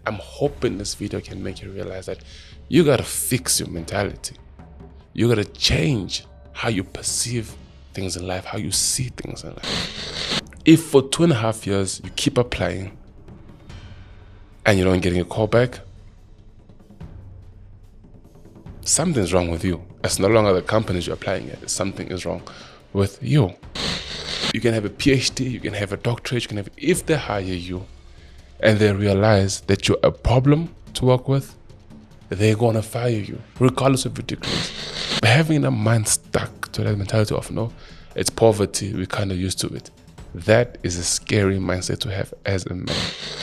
I'm hoping this video can make you realize that you gotta fix your mentality. You gotta change how you perceive things in life, how you see things in life. If for 2.5 years you keep applying and you don't get a call back, something's wrong with you. It's no longer the companies you're applying at. Something is wrong with you. You can have a PhD, you can have a doctorate, you can have, if they hire you and they realize that you're a problem to work with, they're gonna fire you, regardless of your degrees. But having a mind stuck to that mentality of no, it's poverty, we're kind of used to it. That is a scary mindset to have as a man.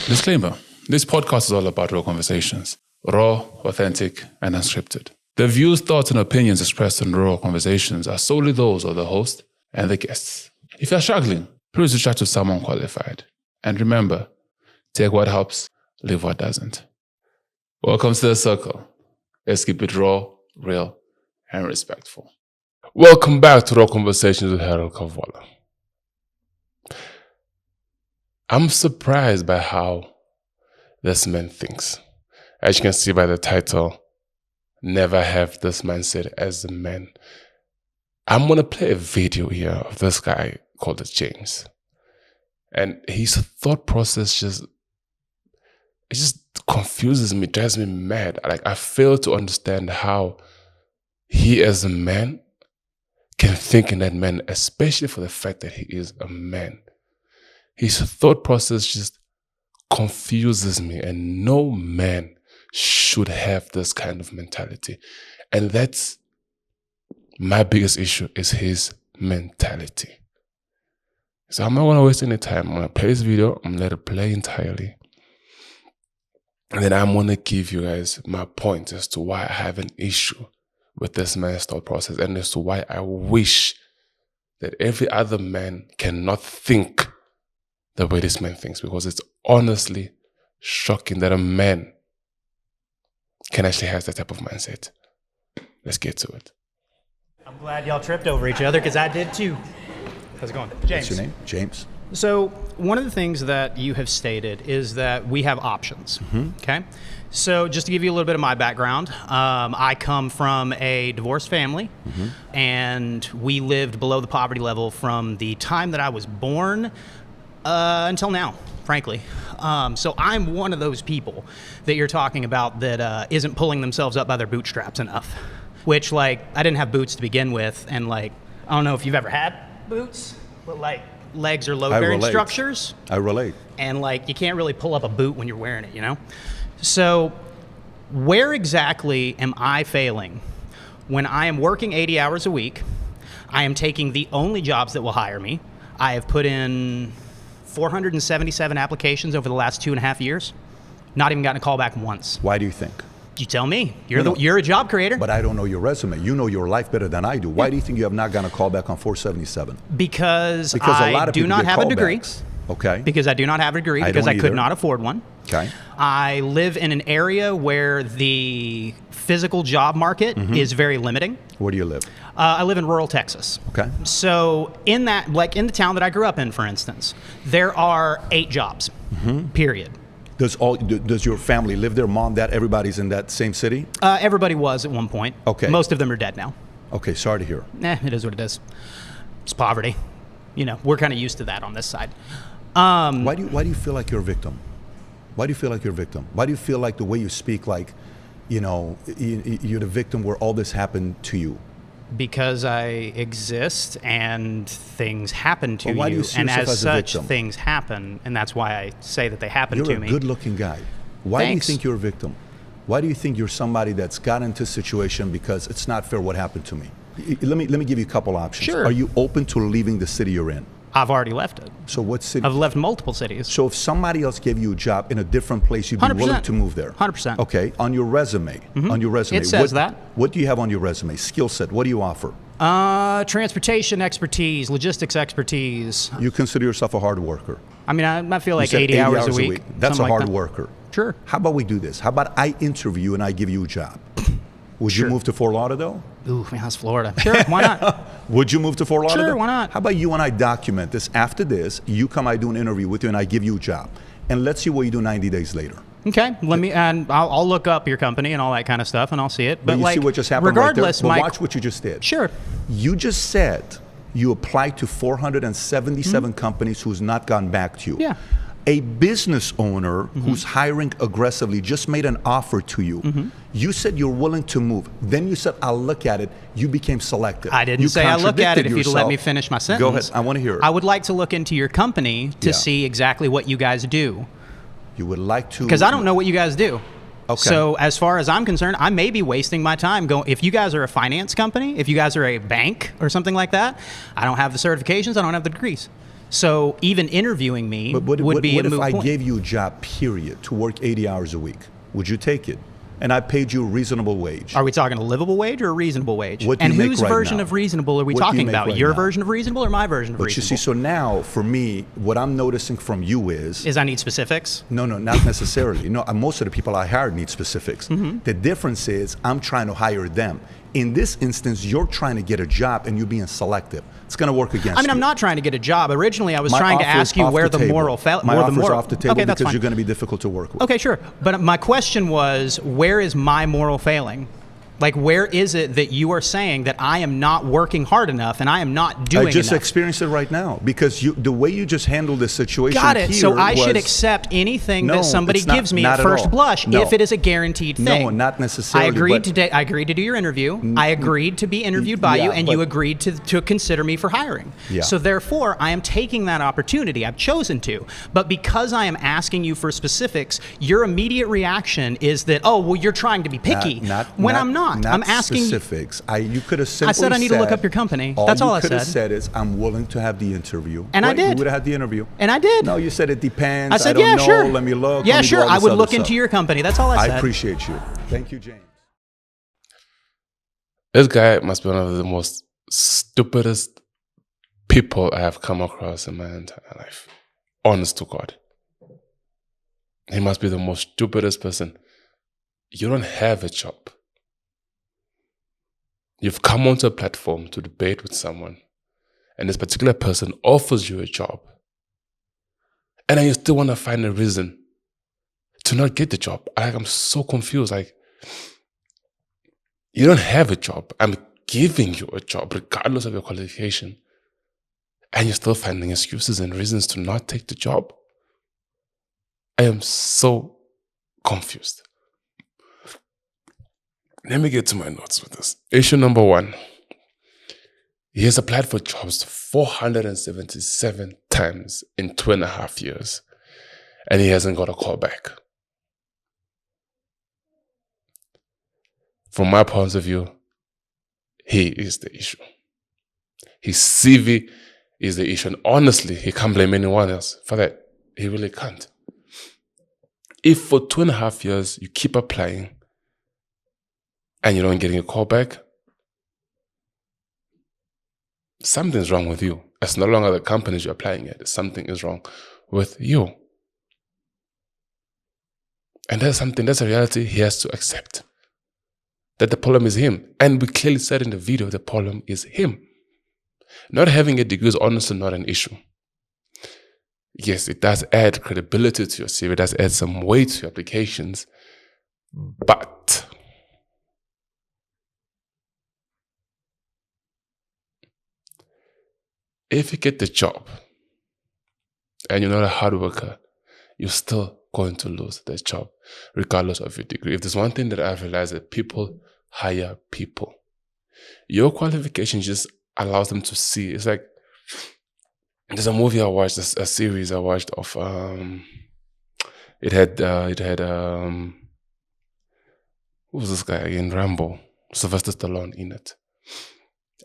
Disclaimer, this podcast is all about real conversations, raw, authentic, and unscripted. The views, thoughts, and opinions expressed in raw conversations are solely those of the host and the guests. If you're struggling, please reach out to someone qualified. And remember, take what helps, leave what doesn't. Welcome to the circle. Let's keep it raw, real, and respectful. Welcome back to Raw Conversations with Herald Kavuala. I'm surprised by how this man thinks. As you can see by the title, Never Have This Mindset as a Man. I'm going to play a video here of this guy called James. And his thought process just confuses me, drives me mad. Like, I fail to understand how he as a man can think in that manner, especially for the fact that he is a man. His thought process just confuses me, and no man should have this kind of mentality. And that's my biggest issue, is his mentality. So I'm not going to waste any time. I'm going to play this video. I'm going to let it play entirely. And then I'm going to give you guys my point as to why I have an issue with this man's thought process, and as to why I wish that every other man cannot think the way this man thinks, because it's honestly shocking that a man can actually have that type of mindset. Let's get to it. I'm glad y'all tripped over each other, because I did too. How's it going? James. What's your name? James. So one of the things that you have stated is that we have options, okay? So just to give you a little bit of my background, I come from a divorced family, and we lived below the poverty level from the time that I was born until now, frankly. So I'm one of those people that you're talking about that isn't pulling themselves up by their bootstraps enough, which, like, I didn't have boots to begin with, and, like, I don't know if you've ever had boots, but, like, legs are load-bearing structures. I relate. And, like, you can't really pull up a boot when you're wearing it, you know? So where exactly am I failing when I am working 80 hours a week? I am taking the only jobs that will hire me. I have put in 477 applications over the last 2.5 years. Not even gotten a call back once. Why do you think? You tell me. You're a job creator. But I don't know your resume. You know your life better than I do. Why do you think you have not gotten a call back on 477? Because I do not have a degree. Okay. Because I do not have a degree, because I could not afford one. Okay. I live in an area where the physical job market is very limiting. Where do you live? I live in rural Texas. Okay. So in that, like in the town that I grew up in, for instance, there are 8 jobs, period. Does your family live there? Mom, dad, everybody's in that same city? Everybody was at one point. Okay. Most of them are dead now. Okay, sorry to hear. It is what it is. It's poverty. You know, we're kind of used to that on this side. Why do you feel like you're a victim? Why do you feel like you're a victim? Why do you feel like the way you speak, like, you know, you're the victim where all this happened to you? Because I exist and things happen to why do you, you see and yourself as as a such, victim? things happen, and that's why I say that they happen to me. You're a good-looking guy. Why Thanks. do you think you're a victim? Why do you think you're somebody that's got into a situation because it's not fair what happened to me? Let me give you a couple options. Sure. Are you open to leaving the city you're in? I've already left it. So what city? I've left multiple cities. So if somebody else gave you a job in a different place, you'd be 100%. willing to move there? 100%. Okay. On your resume, It says that. What do you have on your resume? Skill set. What do you offer? Transportation expertise, logistics expertise. You consider yourself a hard worker. I mean, I feel You like said 80 hours a week. That's a something like hard that. worker. Sure. How about we do this? How about I interview you and I give you a job? Would Sure. you move to Fort Lauderdale? Ooh, man, that's Florida. Sure, why not? Would you move to Fort Lauderdale? Sure, why not? How about you and I document this? After this, you come, I do an interview with you, and I give you a job. And let's see what you do 90 days later. Okay, I'll look up your company and all that kind of stuff, and I'll see it. But you see what just happened regardless, right there? But watch what you just did. Sure. You just said you applied to 477 companies who's not gone back to you. Yeah. A business owner who's hiring aggressively just made an offer to you. You said you're willing to move. Then you said, I'll look at it. You became selective. I didn't say I'll look at it if you'd let me finish my sentence. Go ahead. I want to hear it. I would like to look into your company to see exactly what you guys do. You would like to? Because I don't know what you guys do. Okay. So as far as I'm concerned, I may be wasting my time going. If you guys are a finance company, if you guys are a bank or something like that, I don't have the certifications, I don't have the degrees. So even interviewing me would be a moot point. What if I gave you a job, period, to work 80 hours a week? Would you take it? And I paid you a reasonable wage. Are we talking a livable wage or a reasonable wage? What do you make whose right version now? of reasonable are we What do you talking make about? right Your now? version of reasonable or my version of But reasonable? you see, so now for me, what I'm noticing from you is I need specifics? no, not necessarily. No, most of the people I hired need specifics. The difference is I'm trying to hire them. In this instance, you're trying to get a job and you're being selective. It's going to work against you. I mean, I'm not trying to get a job. Originally, I was My trying to offer is ask you off where the the table. moral felt. My offer is off the table okay, that's because fine. you're going to be difficult to work with. Okay, sure. But my question was, where is my moral failing? Like, where is it that you are saying that I am not working hard enough and I am not doing I just enough? experienced it right now because the way you just handled this situation. Got it. Here So I should was- accept anything No, that somebody it's not- gives me not at at first all. blush No. if it is a guaranteed thing. No, not necessarily. I agreed but- I agreed to do your interview. I agreed to be interviewed by yeah, you, and you but- agreed to consider me for hiring. Yeah. So therefore, I am taking that opportunity. I've chosen to. But because I am asking you for specifics, your immediate reaction is that, oh, well, you're trying to be picky. When I'm not. I'm asking. specifics. You could have simply I said I need to look up your company. That's all I you could have said. said is, I'm willing to have the interview. And I Right, did. You would have had the interview. And I did. No, you said it depends. I said, don't yeah, know. sure. Let me look. Yeah, Let me do sure. all I this would other look stuff. into your company. That's all I said. I appreciate you. Thank you, James. This guy must be one of the most stupidest people I have come across in my entire life. Honest to God. He must be the most stupidest person. You don't have a job. You've come onto a platform to debate with someone, and this particular person offers you a job. And then you still want to find a reason to not get the job. I'm so confused. Like, you don't have a job. I'm giving you a job, regardless of your qualification. And you're still finding excuses and reasons to not take the job. I am so confused. Let me get to my notes with this. Issue number 1. He has applied for jobs 477 times in 2.5 years. And he hasn't got a call back. From my point of view, he is the issue. His CV is the issue. And honestly, he can't blame anyone else for that. He really can't. If for 2.5 years you keep applying and you don't get a call back, something's wrong with you. It's no longer the companies you're applying at. Something is wrong with you. And that's a reality he has to accept. That the problem is him. And we clearly said in the video, the problem is him. Not having a degree is honestly not an issue. Yes, it does add credibility to your CV. It does add some weight to your applications. But if you get the job and you're not a hard worker, you're still going to lose the job, regardless of your degree. If there's one thing that I've realized, that people hire people. Your qualifications just allows them to see. It's like, there's a movie I watched, a series I watched of, it had who was this guy again? Rambo, Sylvester Stallone in it.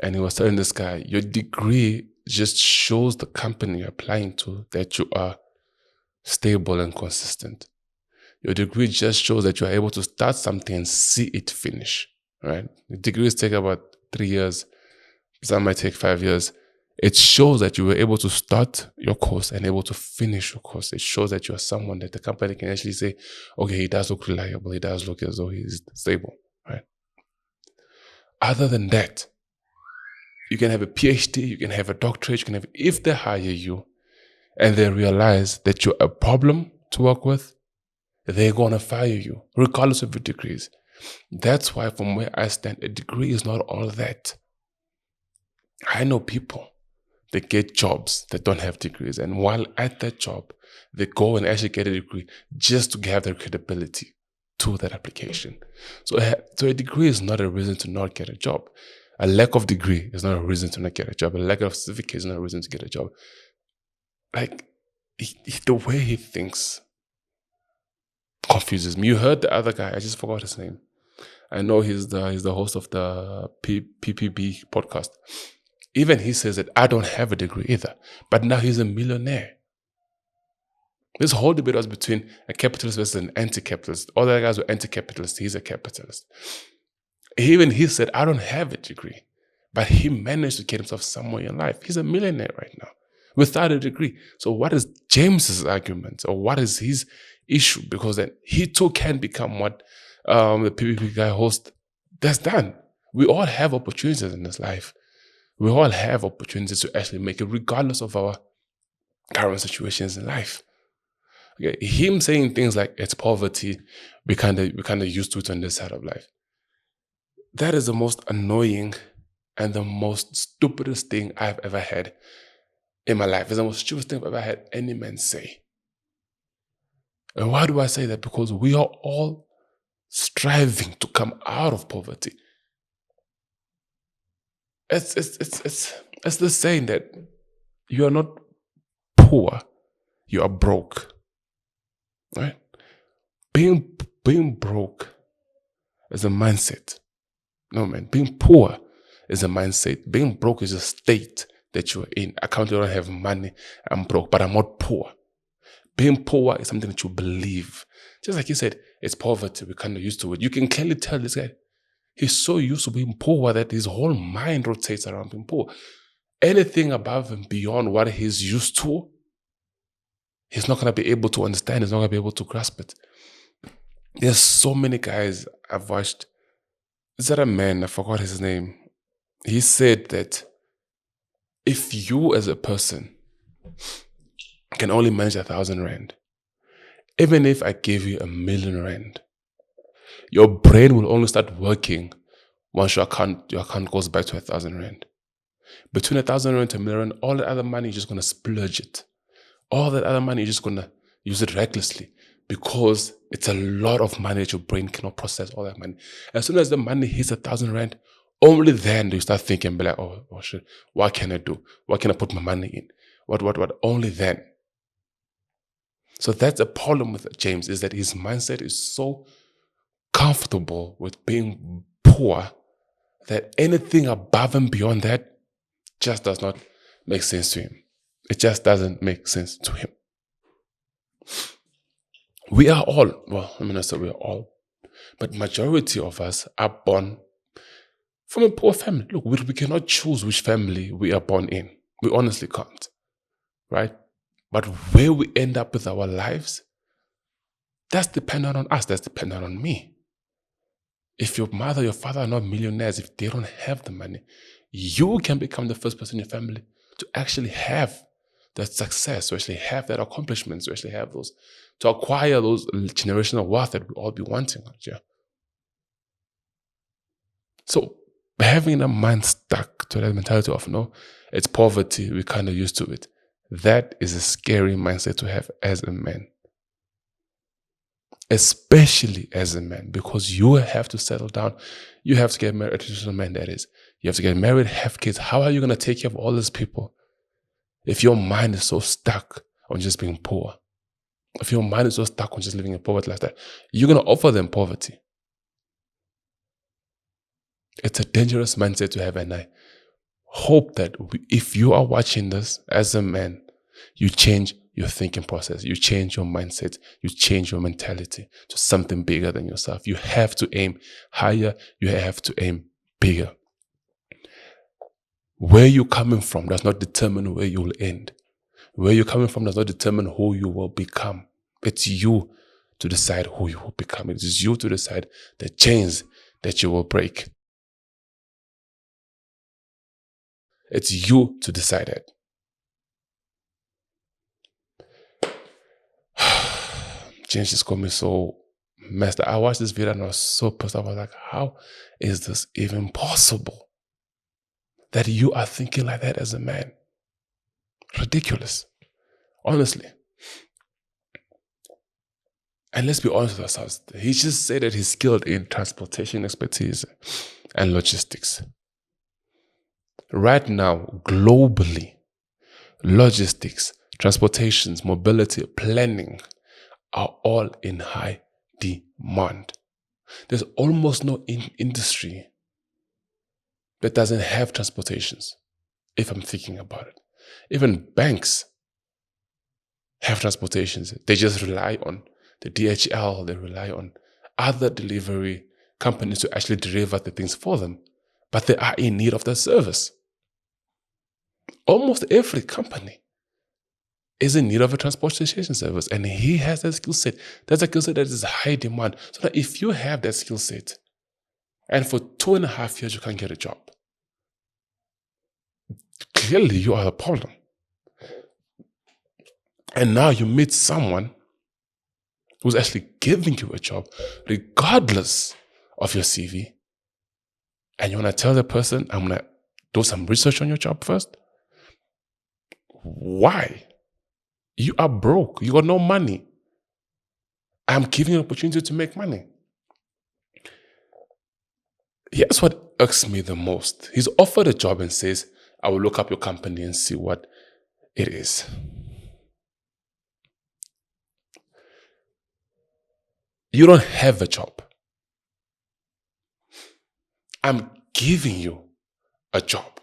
And he was telling this guy, your degree just shows the company you're applying to that you are stable and consistent. Your degree just shows that you're able to start something and see it finish, right? The degrees take about 3 years. Some might take 5 years. It shows that you were able to start your course and able to finish your course. It shows that you're someone that the company can actually say, okay, he does look reliable. He does look as though he's stable, right? Other than that, you can have a PhD, you can have a doctorate, you can have, if they hire you and they realize that you're a problem to work with, they're going to fire you, regardless of your degrees. That's why, from where I stand, a degree is not all that. I know people that get jobs that don't have degrees, and while at that job, they go and actually get a degree just to have their credibility to that application. So a degree is not a reason to not get a job. A lack of degree is not a reason to not get a job. A lack of certificate is not a reason to get a job. Like, the way he thinks confuses me. You heard the other guy, I just forgot his name. I know he's the host of the PPB podcast. Even he says that I don't have a degree either, but now he's a millionaire. This whole debate was between a capitalist versus an anti-capitalist. All the other guys were anti-capitalist. He's a capitalist. Even he said, I don't have a degree, but he managed to get himself somewhere in life. He's a millionaire right now without a degree. So what is James's argument, or what is his issue? Because then he too can become what the PPP guy host has done. We all have opportunities in this life. We all have opportunities to actually make it, regardless of our current situations in life. Okay, him saying things like it's poverty, we kind of used to it on this side of life. That is the most annoying and the most stupidest thing I've ever had in my life. It's the most stupidest thing I've ever had any man say. And why do I say that? Because we are all striving to come out of poverty. It's the saying that you are not poor, you are broke. Right? Being broke is a mindset. No, man. Being poor is a mindset. Being broke is a state that you are in. I currently don't have money. I'm broke, but I'm not poor. Being poor is something that you believe. Just like you said, it's poverty. We're kind of used to it. You can clearly tell this guy, he's so used to being poor that his whole mind rotates around being poor. Anything above and beyond what he's used to, he's not going to be able to understand. He's not going to be able to grasp it. There's so many guys I've watched. Is that a man? I forgot his name. He said that if you as a person can only manage 1,000 rand, even if I give you 1,000,000 rand, your brain will only start working once your account goes back to 1,000 rand. Between 1,000 rand to 1,000,000 rand, all that other money, you're just going to splurge it. All that other money, you're just going to use it recklessly, because it's a lot of money that your brain cannot process all that money. As soon as the money hits 1,000 rand, only then do you start thinking, be like, oh shit, what can I do? What can I put my money in? What? Only then. So that's a problem with James, is that his mindset is so comfortable with being poor that anything above and beyond that just does not make sense to him. It just doesn't make sense to him. We are all, well, I mean, I said we are all, but majority of us are born from a poor family. Look, we cannot choose which family we are born in. We honestly can't, right? But where we end up with our lives, that's dependent on us. That's dependent on me. If your mother, your father are not millionaires, if they don't have the money, you can become the first person in your family to actually have that success, to actually have that accomplishments, to actually have those, to acquire those generational wealth that we all be wanting. Yeah. So having a mind stuck to that mentality of, no, it's poverty, we're kind of used to it. That is a scary mindset to have as a man. Especially as a man, because you have to settle down. You have to get married, a traditional man that is. You have to get married, have kids. How are you going to take care of all these people if your mind is so stuck on just being poor? If your mind is so stuck on just living a poverty lifestyle, you're going to offer them poverty. It's a dangerous mindset to have, and I hope that if you are watching this as a man, you change your thinking process, you change your mindset, you change your mentality to something bigger than yourself. You have to aim higher, you have to aim bigger. Where you're coming from does not determine where you will end. Where you're coming from does not determine who you will become. It's you to decide who you will become. It is you to decide the chains that you will break. It's you to decide it. James just got me so messed up. I watched this video and I was so pissed off. I was like, how is this even possible? That you are thinking like that as a man. Ridiculous. Honestly. And let's be honest with ourselves. He just said that he's skilled in transportation expertise and logistics. Right now, globally, logistics, transportations, mobility, planning are all in high demand. There's almost no industry that doesn't have transportations, if I'm thinking about it. Even banks have transportations. They just rely on the DHL, they rely on other delivery companies to actually deliver the things for them. But they are in need of that service. Almost every company is in need of a transportation service, and he has that skill set. That's a skill set that is high demand. So that if you have that skill set, and for 2.5 years you can't get a job, clearly you are the problem. And now you meet someone who's actually giving you a job, regardless of your CV, and you want to tell the person, I'm going to do some research on your job first? Why? You are broke. You got no money. I'm giving you an opportunity to make money. Here's what irks me the most. He's offered a job and says, I will look up your company and see what it is. You don't have a job. I'm giving you a job.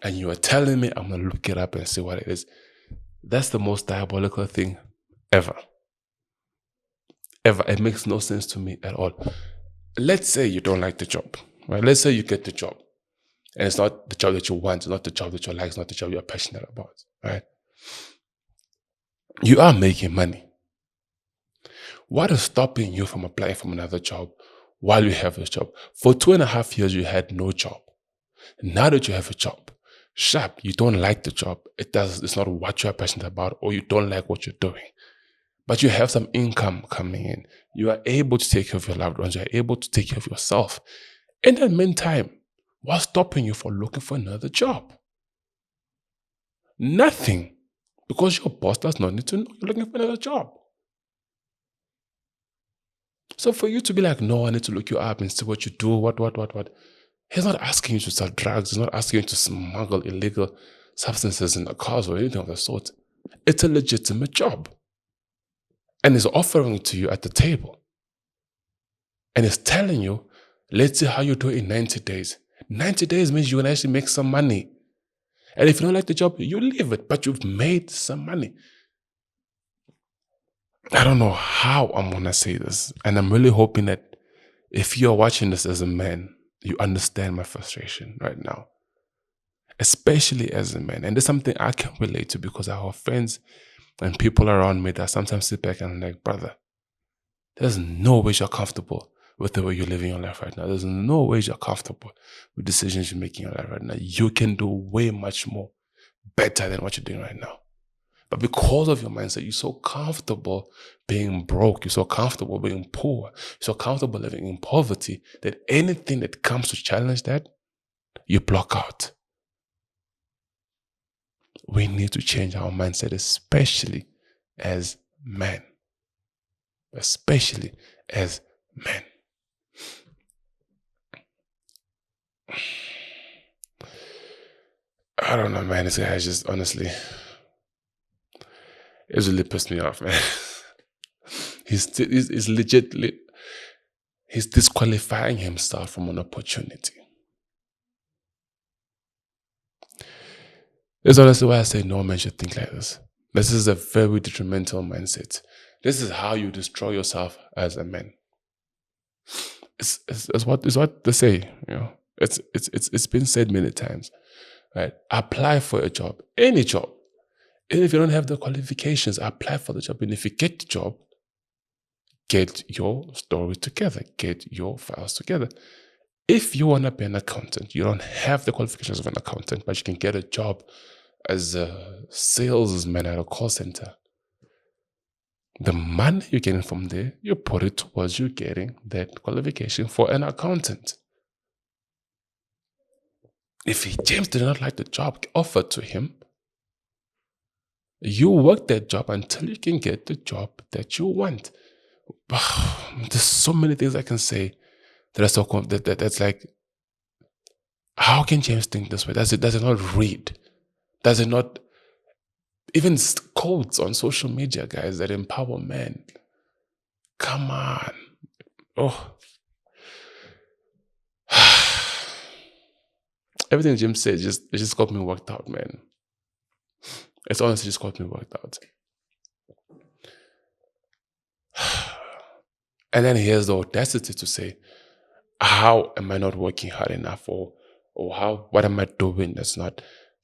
And you are telling me I'm going to look it up and see what it is. That's the most diabolical thing ever. Ever. It makes no sense to me at all. Let's say you don't like the job, right? Let's say you get the job. And it's not the job that you want. It's not the job that you like. It's not the job you're passionate about, right? You are making money. What is stopping you from applying for another job while you have this job? For 2.5 years, you had no job. Now that you have a job, sharp, you don't like the job. It's not what you're passionate about, or you don't like what you're doing. But you have some income coming in. You are able to take care of your loved ones. You are able to take care of yourself. In the meantime, what's stopping you from looking for another job? Nothing. Because your boss does not need to know you're looking for another job. So for you to be like, no, I need to look you up and see what you do, what. He's not asking you to sell drugs. He's not asking you to smuggle illegal substances in the cars or anything of the sort. It's a legitimate job. And he's offering it to you at the table. And he's telling you, let's see how you do it in 90 days. 90 days means you can actually make some money. And if you don't like the job, you leave it, but you've made some money. I don't know how I'm going to say this. And I'm really hoping that if you're watching this as a man, you understand my frustration right now. Especially as a man. And there's something I can relate to because I have friends and people around me that sometimes sit back and I'm like, brother, there's no way you're comfortable with the way you're living your life right now. There's no way you're comfortable with decisions you're making in your life right now. You can do way much more better than what you're doing right now. But because of your mindset, you're so comfortable being broke. You're so comfortable being poor. You're so comfortable living in poverty that anything that comes to challenge that, you block out. We need to change our mindset, especially as men. Especially as men. I don't know, man. This guy is just honestly, it's really pissed me off, man. He's legitimately, he's disqualifying himself from an opportunity. That's honestly why I say no man should think like this. This is a very detrimental mindset. This is how you destroy yourself as a man. It's what they say, you know. It's been said many times, right? Apply for a job, any job. And if you don't have the qualifications, apply for the job. And if you get the job, get your story together, get your files together. If you want to be an accountant, you don't have the qualifications of an accountant, but you can get a job as a salesman at a call center. The money you're getting from there, you put it towards you getting that qualification for an accountant. If James did not like the job offered to him, you work that job until you can get the job that you want. There's so many things I can say that are so that's like, how can James think this way? Does it not read? Does it not even quotes on social media, guys, that empower men? Come on. Oh. Everything Jim said it just got me worked out, man. It's honestly just got me worked out. And then he has the audacity to say, how am I not working hard enough? Or what am I doing that's not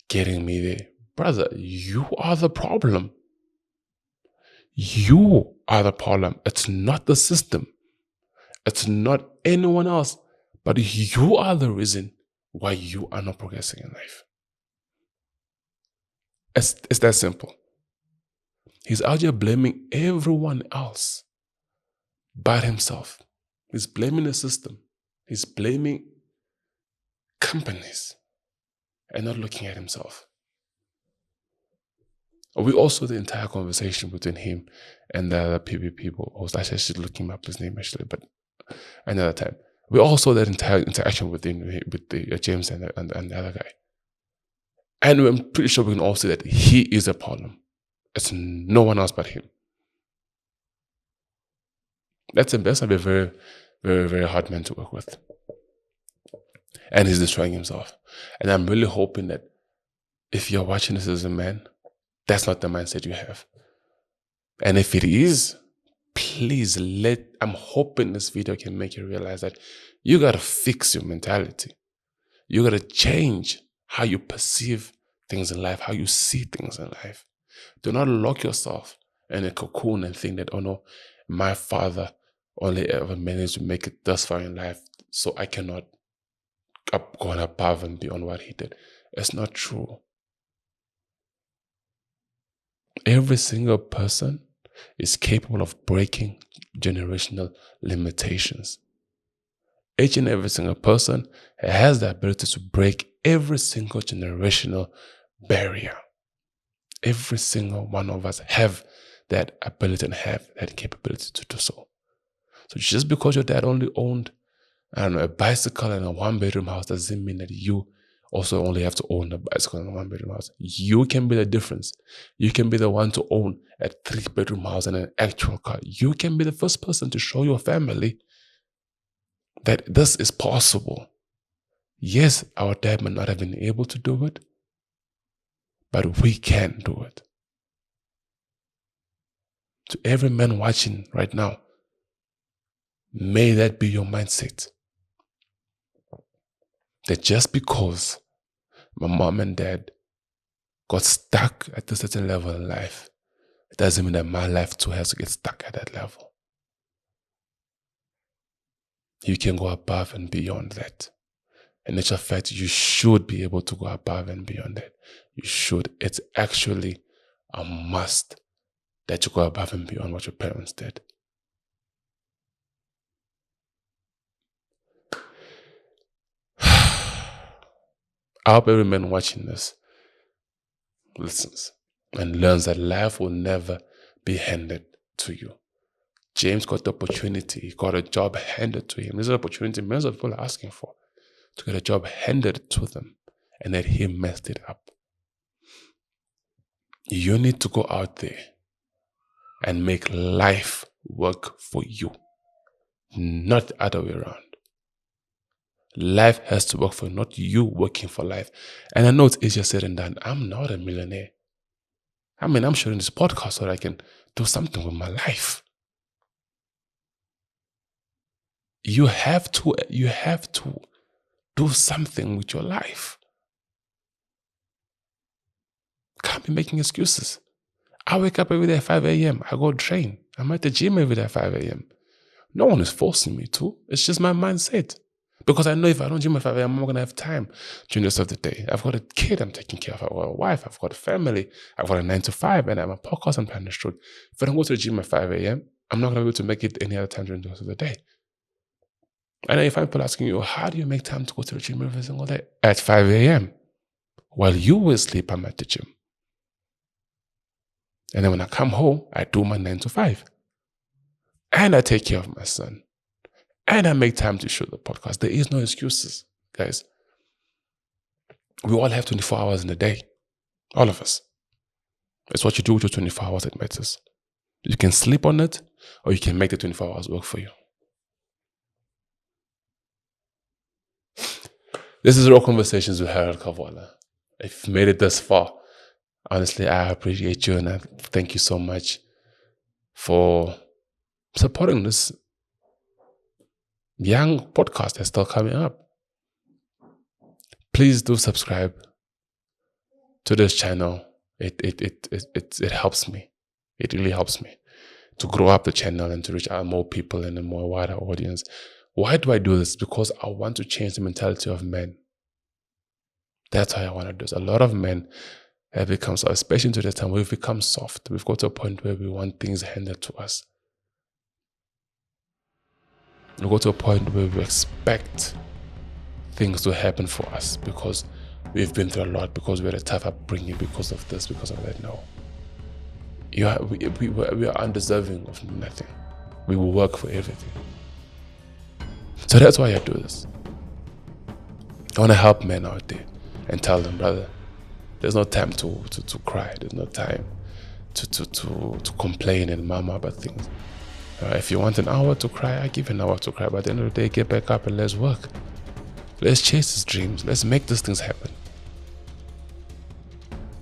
getting me there? Brother, you are the problem. You are the problem. It's not the system. It's not anyone else. But you are the reason why you are not progressing in life. It's that simple. He's out here blaming everyone else but himself. He's blaming the system. He's blaming companies and not looking at himself. We also the entire conversation between him and the other people. I should look him up his name actually, but another time. We also that entire interaction with the James and the other guy. And I'm pretty sure we can all say that he is a problem. It's no one else but him. That's going to be a very, very, very hard man to work with. And he's destroying himself. And I'm really hoping that if you're watching this as a man, that's not the mindset you have. And if it is, please I'm hoping this video can make you realize that you got to fix your mentality. You got to change how you perceive things in life, how you see things in life. Do not lock yourself in a cocoon and think that, oh no, my father only ever managed to make it thus far in life, so I cannot go above and beyond what he did. It's not true. Every single person is capable of breaking generational limitations. Each and every single person has the ability to break every single generational barrier. Every single one of us have that ability and have that capability to do so. So just because your dad only owned, a bicycle and a one-bedroom house doesn't mean that you also only have to own a bicycle and a one-bedroom house. You can be the difference. You can be the one to own a 3-bedroom house and an actual car. You can be the first person to show your family that this is possible. Yes, our dad may not have been able to do it, but we can do it. To every man watching right now, may that be your mindset. That just because my mom and dad got stuck at a certain level in life, it doesn't mean that my life too has to get stuck at that level. You can go above and beyond that. In actual fact, you should be able to go above and beyond that. You should. It's actually a must that you go above and beyond what your parents did. I hope every man watching this listens and learns that life will never be handed to you. James got the opportunity. He got a job handed to him. This is an opportunity millions of people are asking for, to get a job handed to them, and that he messed it up. You need to go out there and make life work for you, not the other way around. Life has to work for you, not you working for life. And I know it's easier said than done. I'm not a millionaire. I'm sharing this podcast so that I can do something with my life. You have to do something with your life. Can't be making excuses. I wake up every day at 5 a.m. I go train. I'm at the gym every day at 5 a.m. No one is forcing me to. It's just my mindset. Because I know if I don't gym at 5 a.m., I'm not going to have time during the rest of the day. I've got a kid I'm taking care of. I've got a wife. I've got a family. I've got a 9 to 5, and I have a podcast I'm trying to shoot. If I don't go to the gym at 5 a.m., I'm not going to be able to make it any other time during the rest of the day. And then if I'm people asking you, how do you make time to go to the gym every single day? At 5 a.m. While you will sleep, I'm at the gym. And then when I come home, I do my 9 to 5. And I take care of my son. And I make time to shoot the podcast. There is no excuses, guys. We all have 24 hours in a day. All of us. It's what you do with your 24 hours that matters. You can sleep on it, or you can make the 24 hours work for you. This is Raw Conversations with Herald Kavuala. If you've made it this far, honestly, I appreciate you, and I thank you so much for supporting this young podcast that's still coming up. Please do subscribe to this channel. It helps me. It really helps me to grow up the channel and to reach out more people and a more wider audience. Why do I do this? Because I want to change the mentality of men. That's why I want to do this. A lot of men have become soft, especially to the time we've become soft. We've got to a point where we want things handed to us. We go to a point where we expect things to happen for us because we've been through a lot, because we had a tough upbringing, because of this, because of that. No. We are undeserving of nothing. We will work for everything. So that's why I do this. I want to help men out there and tell them, brother, there's no time to cry. There's no time to complain and murmur about things. If you want an hour to cry, I give you an hour to cry. But at the end of the day, get back up and let's work. Let's chase these dreams. Let's make these things happen.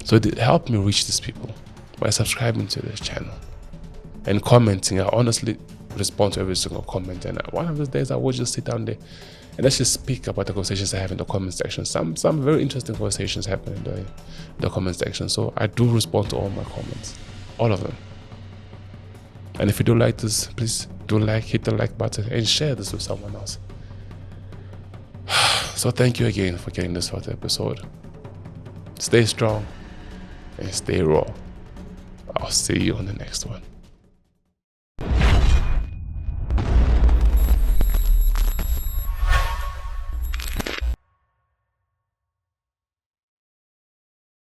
So it helped me reach these people by subscribing to this channel and commenting. I honestly respond to every single comment. And one of these days, I will just sit down there and let's just speak about the conversations I have in the comment section. Some very interesting conversations happen in the comment section. So I do respond to all my comments, all of them. And if you do like this, please do hit the like button and share this with someone else. So thank you again for getting this first episode. Stay strong and stay raw. I'll see you on the next one.